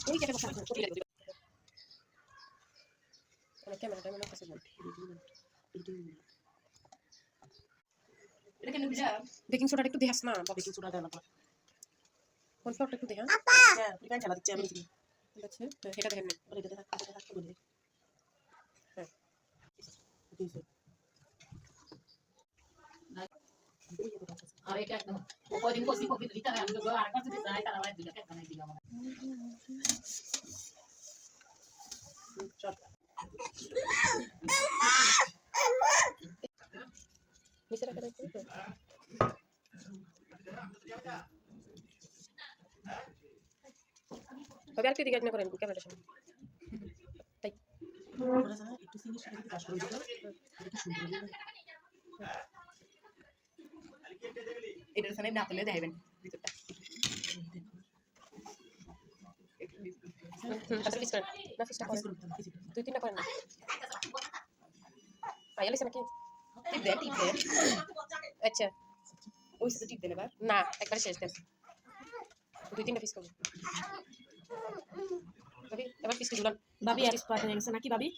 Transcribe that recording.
ওই ক্যাফে বসা ক্যামেরাটা মনে কাছে বল এটা কেন বুঝা বেকিং সোডাটা একটু দেখাস না বেকিং সোডা দেওয়া লাগবে কর্নফ্লাওয়ারটা একটু দেখা হ্যাঁ তুই কেন চালা দিচ্ছি আমি দিচ্ছি ঠিক আছে এটা দেখেন ওরে এটা থাকতে বলে হ্যাঁ আর এটা একদম কয়দিন করছি কপি দিতে আমি তো আর কাছে যাই তারা ভাই দিলা কেন নাই দিলা আমার চল নিচে রাখা দেখতে তবে আর কি দিকে না করেন ক্যামেরার সামনে তাই ওরা জানা একটু সিঙ্গেল সাথে কাজ করে দিতে একটু সুন্দর হবে এটার সামনে না তুলে দেখাবেন ভিতরটা আচ্ছা ফিস করেন না ফিসটা করেন দুই তিনটা করেন না আইয়ালিস নাকি টিপ দে আচ্ছা ওই সাথে টিপ দেন এবার না একবার শেষ দেন দুই তিনটা ফিস করুন ভাবি এবার ফিসটা ঝুলান ভাবি এক্সপার্ট হয়ে গেছে নাকি ভাবি